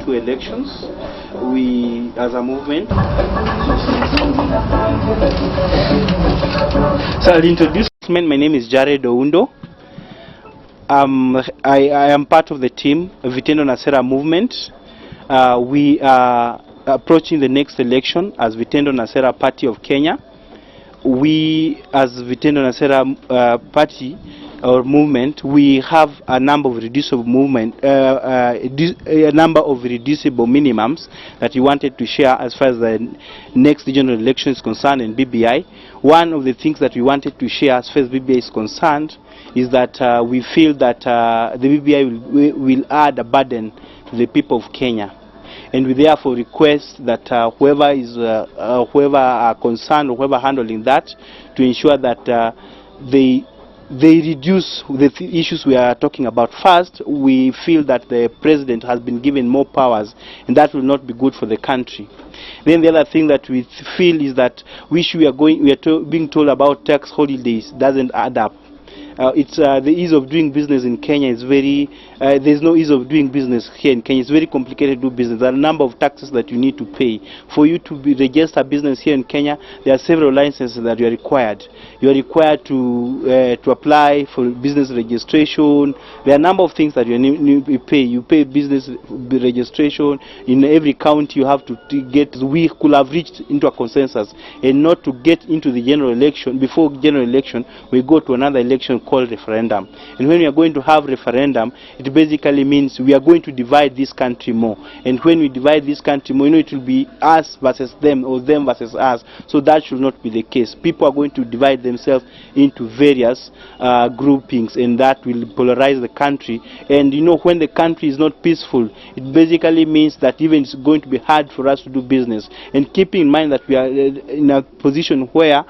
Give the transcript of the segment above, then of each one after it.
2 elections. We, as a movement, so I'll introduce. My name is Jared Oundo. I am part of the team Vitendo na Sera movement. We are approaching the next election as Vitendo na Sera Party of Kenya. We, as Vitendo na Sera party or movement, we have a number of reducible minimums that we wanted to share as far as the next general election is concerned in BBI. One of the things that we wanted to share as far as BBI is concerned is that we feel that the BBI will add a burden to the people of Kenya. And we therefore request that whoever are concerned or whoever handling that, to ensure that they reduce the issues we are talking about. First, we feel that the president has been given more powers, and that will not be good for the country. Then the other thing that we feel is that we are being told about tax holidays doesn't add up. It's the ease of doing business in Kenya is very, there's no ease of doing business here in Kenya. It's very complicated to do business. There are a number of taxes that you need to pay. For you to register business here in Kenya, there are several licenses that you are required. You are required to apply for business registration. There are a number of things that you need to pay. You pay business registration. In every county you have to get. We could have reached into a consensus and not to get into the general election. Before general election, we go to another election called referendum. And when we are going to have referendum, it basically means we are going to divide this country more. And when we divide this country more, it will be us versus them or them versus us. So that should not be the case. People are going to divide themselves into various groupings, and that will polarize the country. And when the country is not peaceful, it basically means that even it's going to be hard for us to do business. And keeping in mind that we are in a position where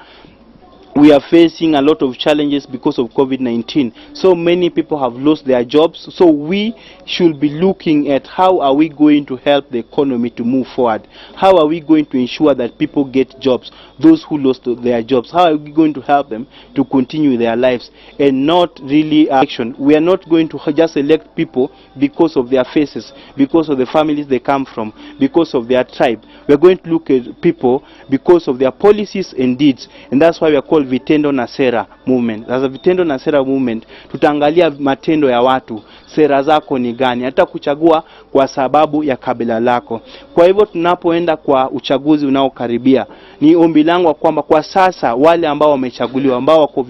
we are facing a lot of challenges because of COVID-19. So many people have lost their jobs. So we should be looking at how are we going to help the economy to move forward. How are we going to ensure that people get jobs, those who lost their jobs. How are we going to help them to continue their lives and not really action. We are not going to just elect people because of their faces, because of the families they come from, because of their tribe. We are going to look at people because of their policies and deeds. And that's why we are called Vitendo na Sera movement. As a Vitendo na Sera movement, tutaangalia matendo ya watu, sera zako ni gani, hata kuchagua kwa sababu ya kabila lako. Kwa hivyo tunapoenda kwa uchaguzi unaokaribia, ni ombi langu kwamba kwa sasa wale ambao wamechaguliwa, ambao wako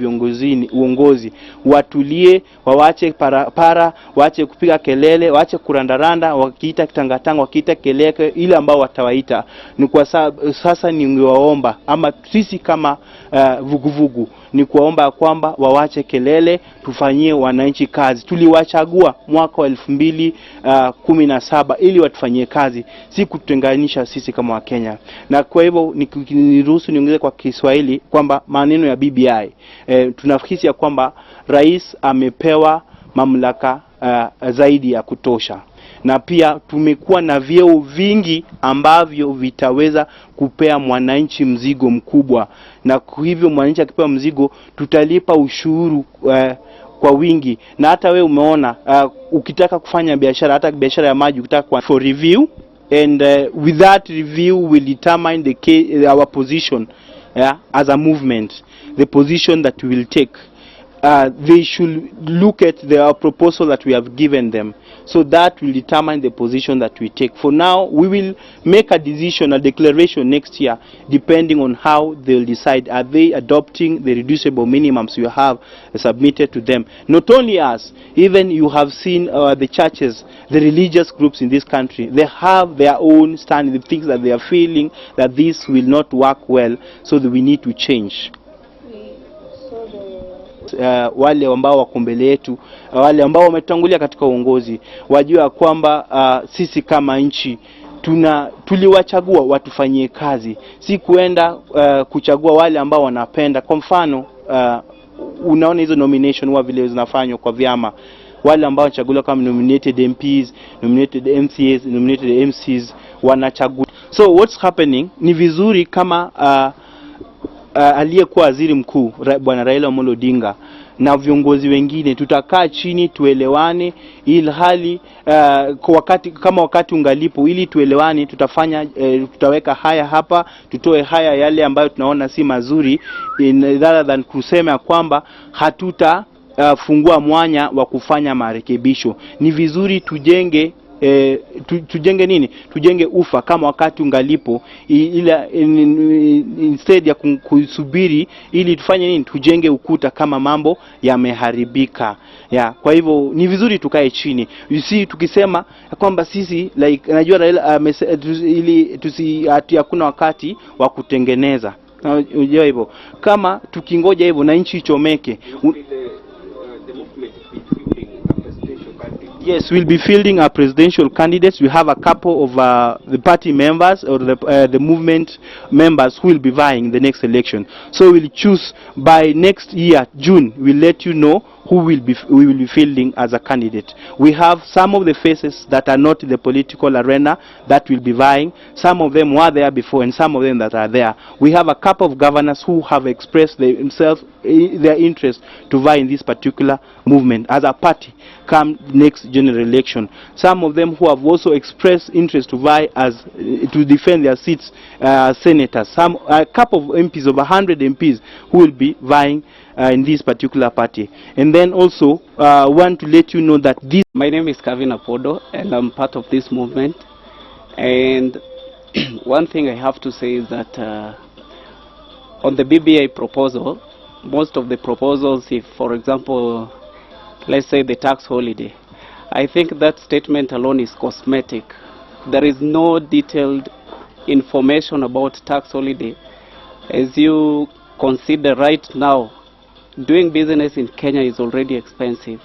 uongozi, watulie, waache para, waache kupiga kelele, waache kurandaranda, wakiita kitangatanga, wakiita keleke, ile ambao watawaita. Ni kwa sasa ningewaomba, ama sisi kama vuguvugu, ni kuomba kwamba wawache kelele, tufanyie wananchi kazi. Tuliwachagua mwaka wa 2017 ili watufanyie kazi, si kutenganisha sisi kama Wakenya. Na kwa hivyo niruhusu niongeze kwa Kiswahili kwamba maneno ya BBI, tunafikiri ya kwamba rais amepewa mamlaka zaidi ya kutosha. Na pia tumekuwa na vyeo vingi ambavyo vitaweza kupea mwananchi mzigo mkubwa. Na kwa hivyo mwananchi akipewa mzigo, tutalipa ushuru kwa wingi. Na hata wewe umeona, ukitaka kufanya biashara, hata biashara ya maji, ukitaka for review, and with that review will determine our position as a movement, the position that we will take. They should look at the proposal that we have given them, so that will determine the position that we take. For now, we will make a decision, a declaration next year, depending on how they will decide. Are they adopting the reducible minimums you have submitted to them? Not only us, even you have seen the churches, the religious groups in this country, they have their own stand, the things that they are feeling that this will not work well, so that we need to change. Wale ambao wako mbele yetu, wale ambao wametangulia katika uongozi, wajua kwamba sisi kama nchi tuliwachagua watufanyie kazi, si kuenda kuchagua wale ambao wanapenda. Kwa mfano, unaona hizo nomination huwa vile zinafanywa kwa vyama, wale ambao wanachaguliwa kama nominated MPs, nominated MCAs, nominated MCs wanachagua. So what's happening, ni vizuri kama aliyekuwa waziri mkuu Bwana Raila Amolo Odinga na viongozi wengine, tutakaa chini tuelewane, ili hali kwa wakati ungalipo, ili tuelewane, tutafanya tutaweka haya hapa, tutoe haya yale ambayo tunaona si mazuri, rather than kusema kwamba hatuta fungua mwanya wa kufanya marekebisho. Ni vizuri tujenge tujenge nini? Tujenge ufa kama wakati ungalipo, ila instead ya kusubiri ili tufanye nini? Tujenge ukuta kama mambo yameharibika. Kwa hivyo ni vizuri tukae chini. Tukisema kwamba sisi like najua Raila ili hakuna wakati wa kutengeneza. Unajua hivyo. Kama tukingoja hivyo na nchi ichomeke, yes, we'll be fielding our presidential candidates. We have a couple of the party members or the movement members who will be vying the next election. So we'll choose by next year, June, we'll let you know who we will be fielding as a candidate. We have some of the faces that are not in the political arena that will be vying. Some of them were there before and some of them that are there. We have a couple of governors who have expressed themselves, their interest to vie in this particular movement as a party come next general election. Some of them who have also expressed interest to vie as to defend their seats, senators. A couple of MPs, over 100 MPs who will be vying in this particular party. And then also want to let you know that this... My name is Kevin Apodo and I'm part of this movement. And one thing I have to say is that on the BBI proposal, most of the proposals, if for example, let's say the tax holiday, I think that statement alone is cosmetic. There is no detailed information about tax holiday. As you consider right now, doing business in Kenya is already expensive.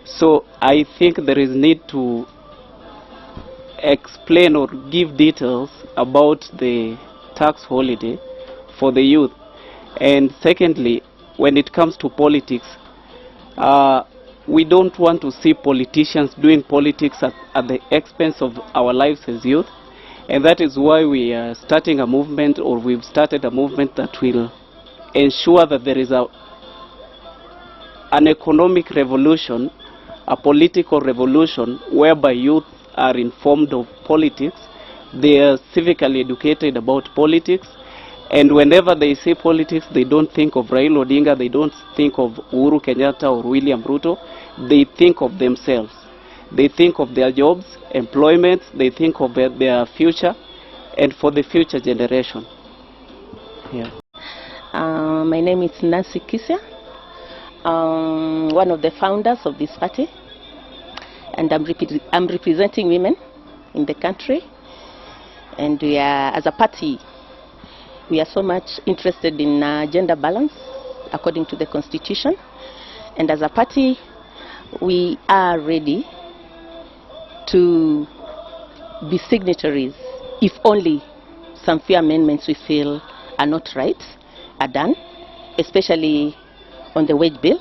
So I think there is need to explain or give details about the tax holiday for the youth. And secondly, when it comes to politics, we don't want to see politicians doing politics at the expense of our lives as youth. And that is why we are starting a movement, or we've started a movement that will ensure that there is an economic revolution, a political revolution, whereby youth are informed of politics, they are civically educated about politics, and whenever they say politics, they don't think of Raila Odinga, they don't think of Uhuru Kenyatta or William Ruto, they think of themselves. They think of their jobs, employment, they think of their future, and for the future generation. My name is Nancy Kisia. One of the founders of this party, and I'm representing women in the country, and we are, as a party, we are so much interested in gender balance according to the constitution, and as a party we are ready to be signatories if only some few amendments we feel are not right are done, especially on the wage bill.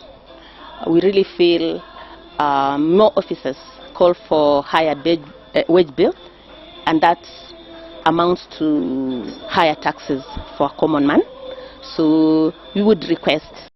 We really feel more officers call for higher wage bill, and that amounts to higher taxes for a common man. So we would request